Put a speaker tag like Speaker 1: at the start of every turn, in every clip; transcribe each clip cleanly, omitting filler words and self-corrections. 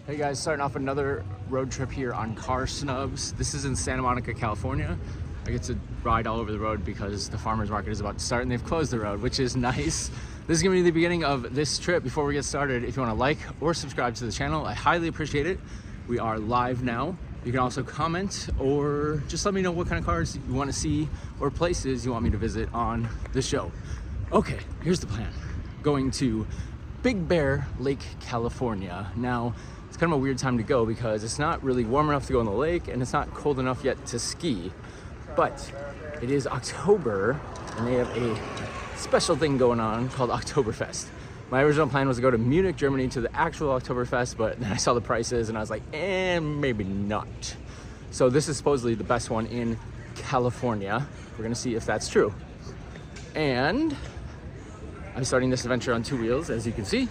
Speaker 1: Hey guys, starting off another road trip here on Car Snubs. This is in Santa Monica, California. I get to ride all over the road because the farmer's market is about to start and they've closed the road, which is nice. This is gonna be the beginning of this trip. Before we get started, if you wanna like or subscribe to the channel, I highly appreciate it. We are live now. You can also comment or just let me know what kind of cars you wanna see or places you want me to visit on the show. Okay, here's the plan. Going to Big Bear Lake, California. Now, it's kind of a weird time to go because it's not really warm enough to go in the lake and it's not cold enough yet to ski, but it is October and they have a special thing going on called Oktoberfest. My original plan was to go to Munich, Germany to the actual Oktoberfest, but then I saw the prices and I was like, maybe not. So this is supposedly the best one in California. We're gonna see if that's true. And I'm starting this adventure on two wheels, as you can see.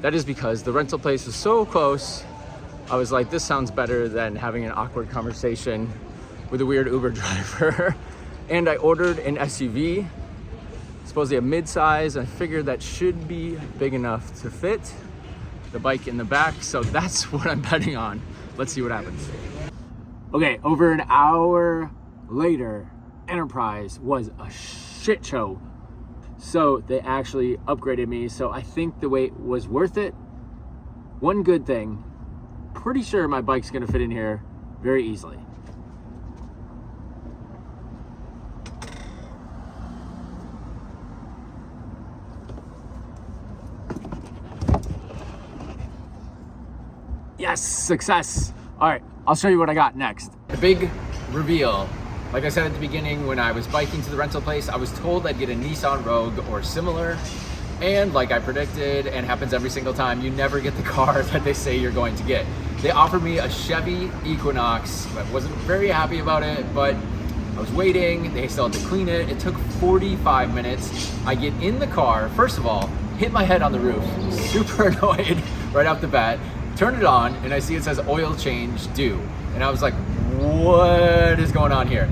Speaker 1: That is because the rental place was so close. I was like, this sounds better than having an awkward conversation with a weird Uber driver. And I ordered an SUV, supposedly a mid-size. I figured that should be big enough to fit the bike in the back. So that's what I'm betting on. Let's see what happens. Okay, over an hour later, Enterprise was a shit show. So they actually upgraded me. So I think the wait was worth it. One good thing, pretty sure my bike's gonna fit in here very easily. Yes, success. All right, I'll show you what I got next. The big reveal. Like I said at the beginning, when I was biking to the rental place, I was told I'd get a Nissan Rogue or similar. And like I predicted, and happens every single time, you never get the car that they say you're going to get. They offered me a Chevy Equinox. I wasn't very happy about it, but I was waiting. They still had to clean it. It took 45 minutes. I get in the car, first of all, hit my head on the roof, super annoyed right off the bat, turn it on, and I see it says oil change due. And I was like, what is going on here?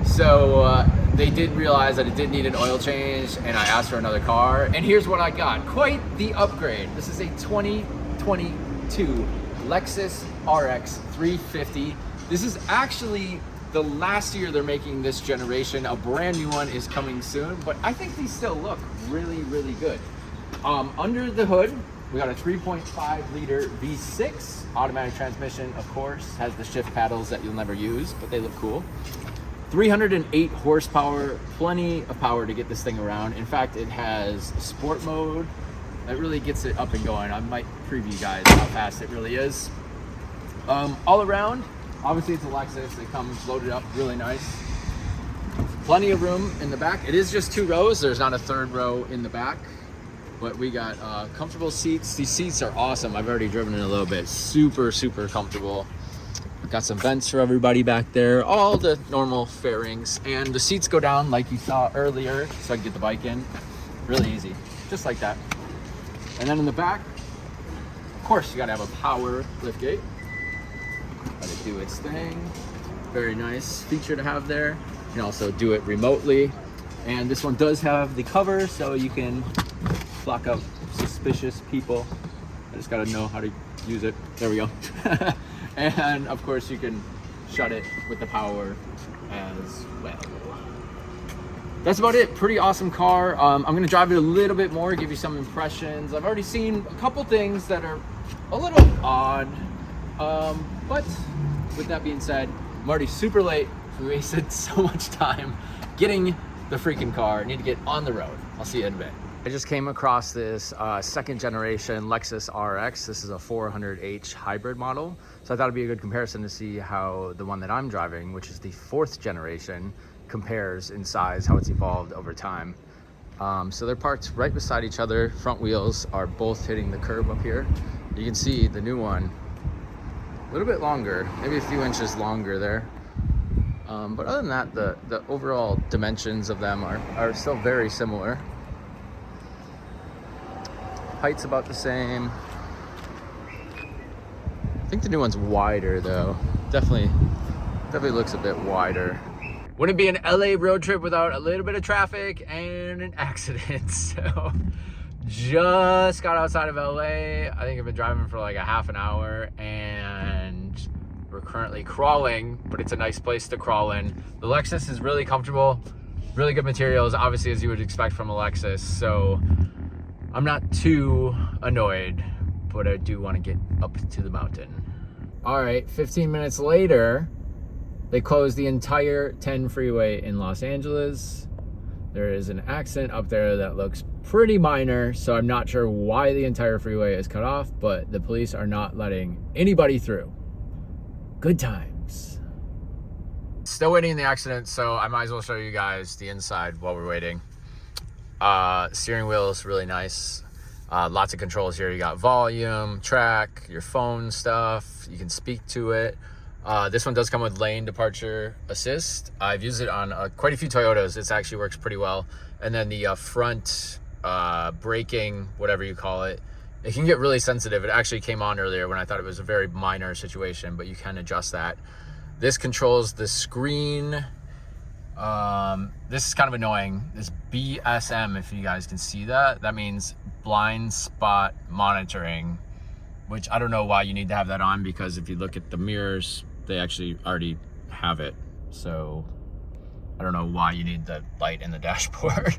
Speaker 1: So they did realize that it did need an oil change and I asked for another car, and here's what I got. Quite the upgrade. This is a 2022 Lexus RX 350. This is actually the last year they're making this generation. A brand new one is coming soon, but I think these still look really, really good. Under the hood, we got a 3.5 liter V6 automatic transmission, of course, has the shift paddles that you'll never use, but they look cool. 308 horsepower, plenty of power to get this thing around. In fact, it has sport mode that really gets it up and going. I might preview you guys how fast it really is. All around, obviously it's a Lexus. It comes loaded up really nice. Plenty of room in the back. It is just two rows. There's not a third row in the back. But we got comfortable seats. These seats are awesome. I've already driven in a little bit. Super, super comfortable. Got some vents for everybody back there. All the normal fairings. And the seats go down like you saw earlier, so I can get the bike in. Really easy, just like that. And then in the back, of course, you gotta have a power liftgate. Let it do its thing. Very nice feature to have there. You can also do it remotely. And this one does have the cover, so you can block out suspicious people. I just gotta know how to use it. There we go. And of course you can shut it with the power as well. That's about it. Pretty awesome car. I'm gonna drive it a little bit more, give you some impressions. I've already seen a couple things that are a little odd. But with that being said, I'm already super late. We wasted so much time getting the freaking car. I need to get on the road. I'll see you in a bit. I just came across this second generation Lexus RX. This is a 400h hybrid model. So I thought it'd be a good comparison to see how the one that I'm driving, which is the fourth generation, compares in size, how it's evolved over time. So they're parked right beside each other. Front wheels are both hitting the curb up here. You can see the new one, a little bit longer, maybe a few inches longer there. But other than that, the overall dimensions of them are still very similar. Height's about the same. I think the new one's wider though. Definitely looks a bit wider. Wouldn't be an LA road trip without a little bit of traffic and an accident. So Just got outside of LA. I think I've been driving for like a half an hour, and we're currently crawling, but it's a nice place to crawl in. The Lexus is really comfortable, really good materials, obviously, as you would expect from a Lexus. So I'm not too annoyed, but I do want to get up to the mountain. All right, 15 minutes later, they closed the entire 10 freeway in Los Angeles. There is an accident up there that looks pretty minor, so I'm not sure why the entire freeway is cut off, but the police are not letting anybody through. Good times. Still waiting in the accident, so I might as well show you guys the inside while we're waiting. Steering wheel is really nice. Lots of controls here. You got volume, track, your phone stuff. You can speak to it. This one does come with lane departure assist. I've used it on quite a few Toyotas. It actually works pretty well. And then the front braking, whatever you call it, it can get really sensitive. It actually came on earlier when I thought it was a very minor situation, but you can adjust that. This controls the screen. This is kind of annoying. This BSM, if you guys can see that, that means blind spot monitoring, which I don't know why you need to have that on, because if you look at the mirrors, they actually already have it. So I don't know why you need the light in the dashboard.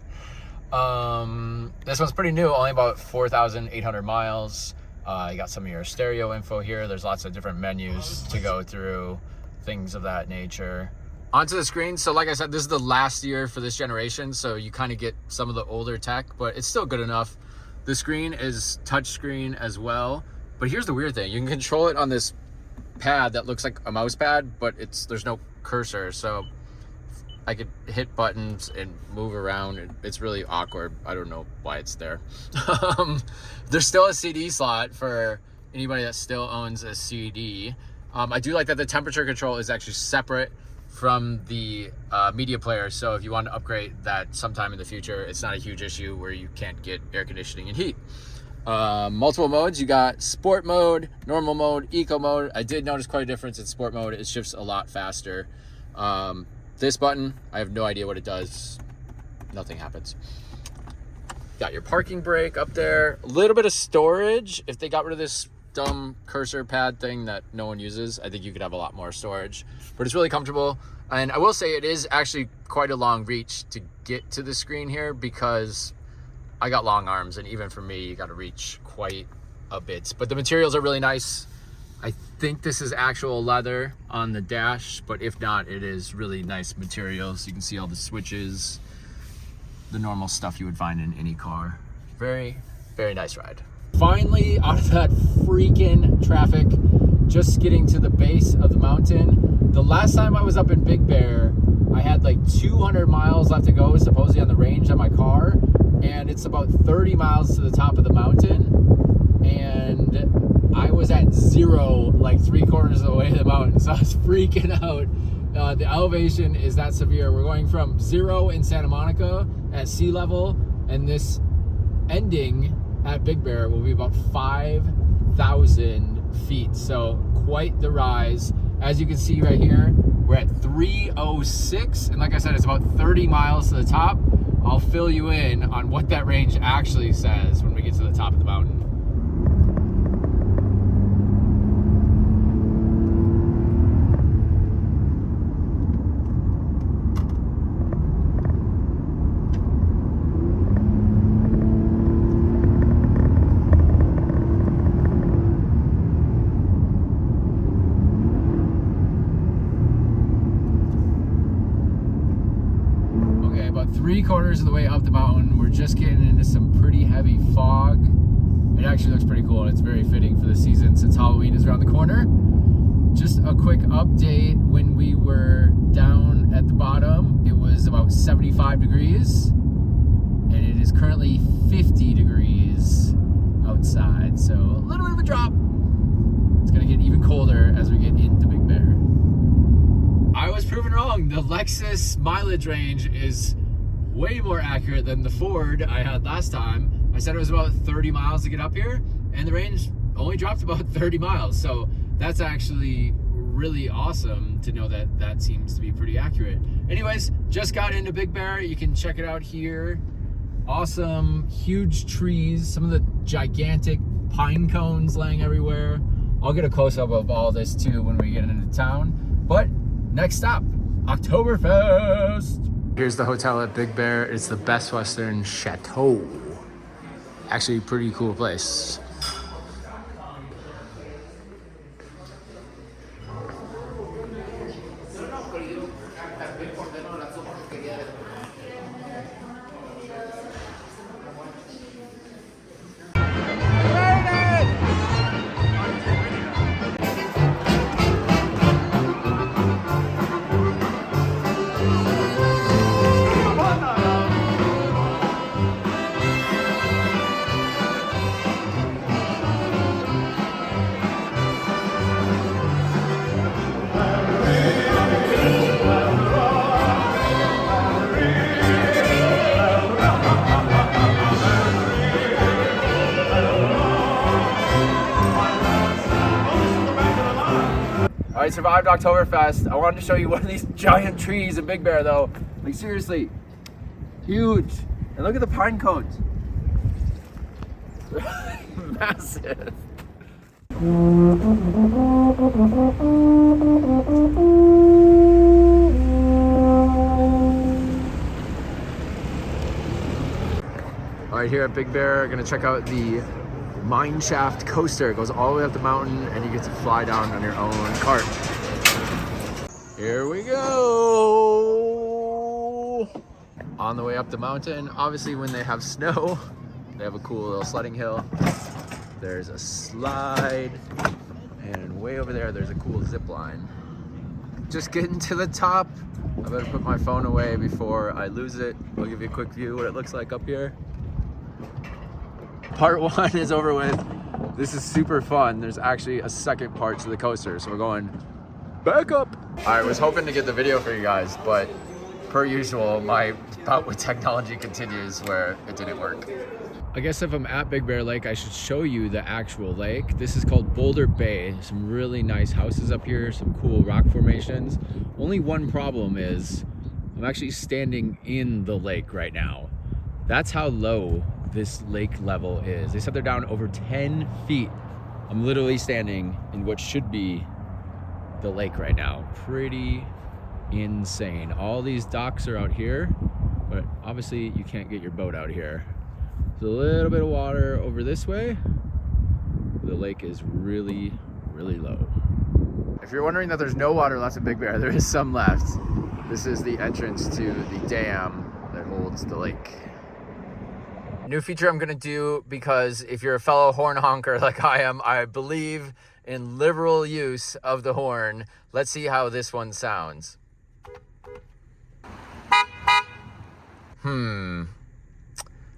Speaker 1: This one's pretty new, only about 4,800 miles. You got some of your stereo info here. There's lots of different menus to go through, things of that nature. Onto the screen. So like I said, this is the last year for this generation, so you kind of get some of the older tech, but it's still good enough. The screen is touch screen as well. But here's the weird thing. You can control it on this pad that looks like a mouse pad, but there's no cursor. So I could hit buttons and move around. It's really awkward. I don't know why it's there. There's still a CD slot for anybody that still owns a CD. I do like that the temperature control is actually separate from the media player. So if you want to upgrade that sometime in the future, it's not a huge issue where you can't get air conditioning and heat. Multiple modes. You got sport mode, normal mode, eco mode. I did notice quite a difference in sport mode. It shifts a lot faster. This button, I have no idea what it does. Nothing happens. Got your parking brake up there. A little bit of storage. If they got rid of this dumb cursor pad thing that no one uses, I think you could have a lot more storage. But it's really comfortable. And I will say it is actually quite a long reach to get to the screen here, because I got long arms, and even for me, you got to reach quite a bit. But the materials are really nice. I think this is actual leather on the dash, but if not, it is really nice materials. You can see all the switches, the normal stuff you would find in any car. Very, very nice ride. Finally, out of that freaking traffic, just getting to the base of the mountain. The last time I was up in Big Bear, I had like 200 miles left to go, supposedly on the range on my car, and it's about 30 miles to the top of the mountain, and I was at 0 like 3/4 of the way to the mountain, so I was freaking out. The elevation is that severe. We're going from 0 in Santa Monica at sea level, and this ending at Big Bear will be about 5,000 feet. So quite the rise. As you can see right here, we're at 306, and like I said, it's about 30 miles to the top. I'll fill you in on what that range actually says when we get to the top of the mountain. About 3/4 of the way up the mountain, we're just getting into some pretty heavy fog. It actually looks pretty cool, and it's very fitting for the season since Halloween is around the corner. Just a quick update, when we were down at the bottom, it was about 75 degrees, and it is currently 50 degrees outside, so a little bit of a drop. It's gonna get even colder as we get into Big Bear. I was proven wrong. The Lexus mileage range is way more accurate than the Ford I had last time. I said it was about 30 miles to get up here, and the range only dropped about 30 miles. So that's actually really awesome to know that that seems to be pretty accurate. Anyways, just got into Big Bear. You can check it out here awesome, huge trees, some of the gigantic pine cones laying everywhere. I'll get a close-up of all this too when we get into town. But next stop, Oktoberfest. Here's the hotel at Big Bear. It's the Best Western Chateau. Actually, pretty cool place. I survived Oktoberfest. I wanted to show you one of these giant trees in Big Bear though. Like seriously, huge. And look at the pine cones. Massive. All right, here at Big Bear, gonna check out the mine shaft coaster. It goes all the way up the mountain and you get to fly down on your own cart. Here we go. On the way up the mountain, obviously when they have snow, they have a cool little sledding hill. There's a slide, and way over there, there's a cool zip line. Just getting to the top. I better put my phone away before I lose it. I'll give you a quick view of what it looks like up here. Part one is over with. This is super fun. There's actually a second part to the coaster, so we're going back up. I was hoping to get the video for you guys, but per usual, my bout with technology continues where it didn't work. I guess if I'm at Big Bear Lake, I should show you the actual lake. This is called Boulder Bay. Some really nice houses up here, some cool rock formations. Only one problem is I'm actually standing in the lake right now. That's how low this lake level is. They said they're down over 10 feet. I'm literally standing in what should be the lake right now. Pretty insane. All these docks are out here, but obviously you can't get your boat out here. There's a little bit of water over this way. The lake is really, really low. If you're wondering that there's no water left in Big Bear, there is some left. This is the entrance to the dam that holds the lake. New feature I'm gonna do, because if you're a fellow horn honker like I am, I believe in liberal use of the horn. Let's see how this one sounds. I'm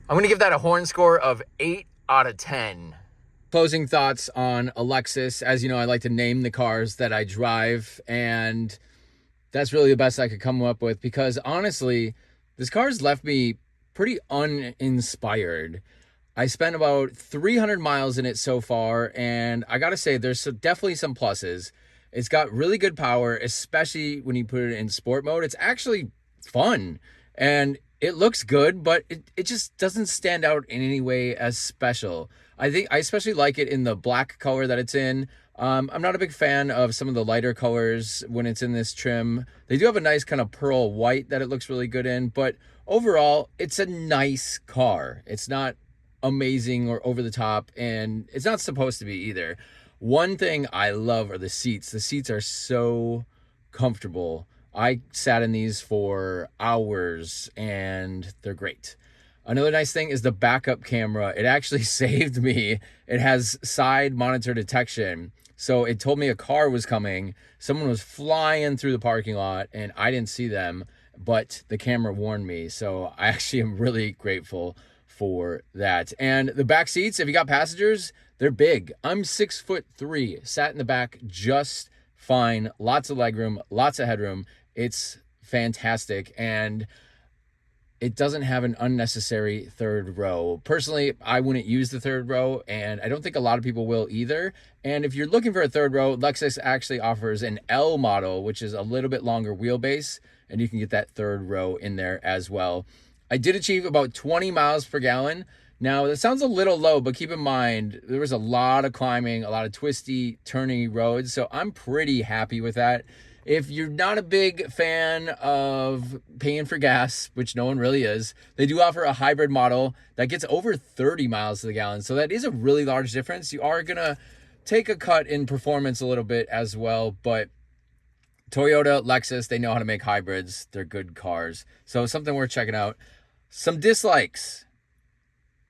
Speaker 1: gonna give that a horn score of 8 out of 10. Closing thoughts on a Lexus. As you know, I like to name the cars that I drive, and that's really the best I could come up with, because honestly, this car's left me pretty uninspired. I spent about 300 miles in it so far, and I gotta say, there's definitely some pluses. It's got really good power, especially when you put it in sport mode. It's actually fun, and it looks good, but it just doesn't stand out in any way as special. I think I especially like it in the black color that it's in. I'm not a big fan of some of the lighter colors when it's in this trim. They do have a nice kind of pearl white that it looks really good in, but overall, it's a nice car. It's not amazing or over the top, and it's not supposed to be either. One thing I love are the seats. The seats are so comfortable. I sat in these for hours, and they're great. Another nice thing is the backup camera. It actually saved me. It has side monitor detection. So it told me a car was coming. Someone was flying through the parking lot, and I didn't see them, but the camera warned me. So I actually am really grateful for that. And the back seats, if you got passengers, they're big. I'm 6'3", sat in the back just fine. Lots of legroom, lots of headroom. It's fantastic. And it doesn't have an unnecessary third row. Personally, I wouldn't use the third row, and I don't think a lot of people will either. And if you're looking for a third row, Lexus actually offers an L model, which is a little bit longer wheelbase, and you can get that third row in there as well. I did achieve about 20 miles per gallon. Now, that sounds a little low, but keep in mind, there was a lot of climbing, a lot of twisty, turny roads, so I'm pretty happy with that. If you're not a big fan of paying for gas, which no one really is, they do offer a hybrid model that gets over 30 miles to the gallon, so that is a really large difference. You are going to take a cut in performance a little bit as well, but Toyota, Lexus, they know how to make hybrids. They're good cars, so something worth checking out. Some dislikes.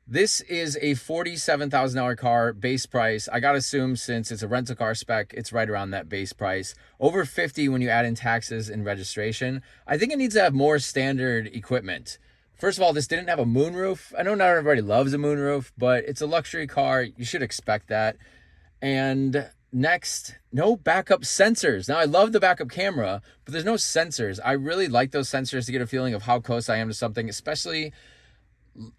Speaker 1: This is a $47,000 car base price. I gotta assume since it's a rental car spec, it's right around that base price. Over 50 when you add in taxes and registration. I think it needs to have more standard equipment. First of all, this didn't have a moonroof. I know not everybody loves a moonroof, but it's a luxury car. You should expect that. And next, no backup sensors. Now, I love the backup camera, but there's no sensors. I really like those sensors to get a feeling of how close I am to something, especially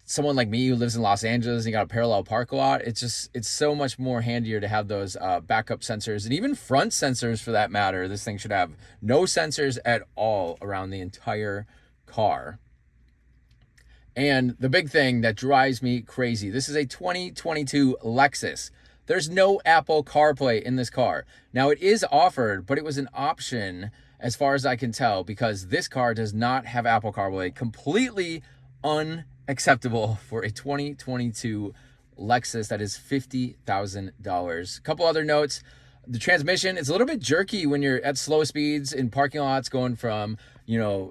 Speaker 1: someone like me who lives in Los Angeles and you got a parallel park a lot. It's so much more handier to have those backup sensors, and even front sensors for that matter. This thing should have no sensors at all around the entire car. And the big thing that drives me crazy, this is a 2022 Lexus. There's no Apple CarPlay in this car. Now, it is offered, but it was an option as far as I can tell, because this car does not have Apple CarPlay. Completely unacceptable for a 2022 Lexus that is $50,000. A couple other notes. The transmission is a little bit jerky when you're at slow speeds in parking lots, going from,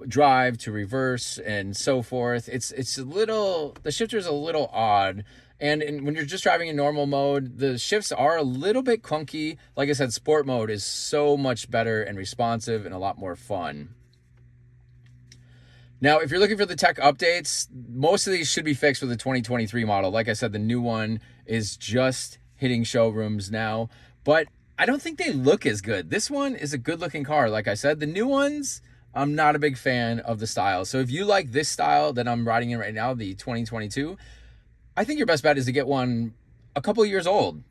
Speaker 1: drive to reverse and so forth. It's a little, the shifter is a little odd. And when you're just driving in normal mode, the shifts are a little bit clunky. Like I said, sport mode is so much better and responsive and a lot more fun. Now, if you're looking for the tech updates, most of these should be fixed with the 2023 model. Like I said, the new one is just hitting showrooms now, but I don't think they look as good. This one is a good looking car. Like I said, the new ones, I'm not a big fan of the style. So if you like this style that I'm riding in right now, the 2022, I think your best bet is to get one a couple years old.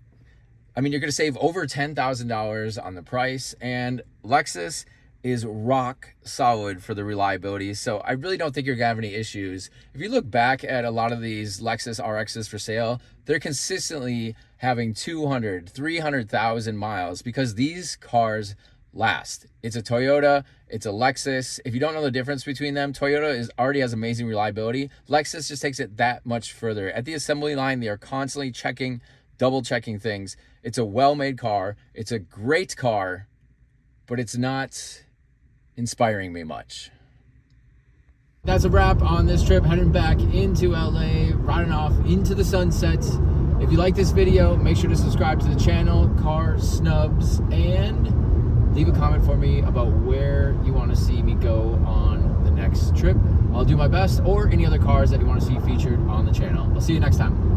Speaker 1: I mean, you're going to save over $10,000 on the price, and Lexus is rock solid for the reliability. So I really don't think you're going to have any issues. If you look back at a lot of these Lexus RXs for sale, they're consistently having 200, 300,000 miles because these cars last. It's a Toyota, it's a Lexus. If you don't know the difference between them, Toyota already has amazing reliability. Lexus just takes it that much further. At the assembly line, they are constantly checking, double checking things. It's a well-made car. It's a great car, but it's not inspiring me much. That's a wrap on this trip, heading back into LA, riding off into the sunset. If you like this video, make sure to subscribe to the channel, Car Snubs, and leave a comment for me about where you want to see me go on the next trip. I'll do my best, or any other cars that you want to see featured on the channel. I'll see you next time.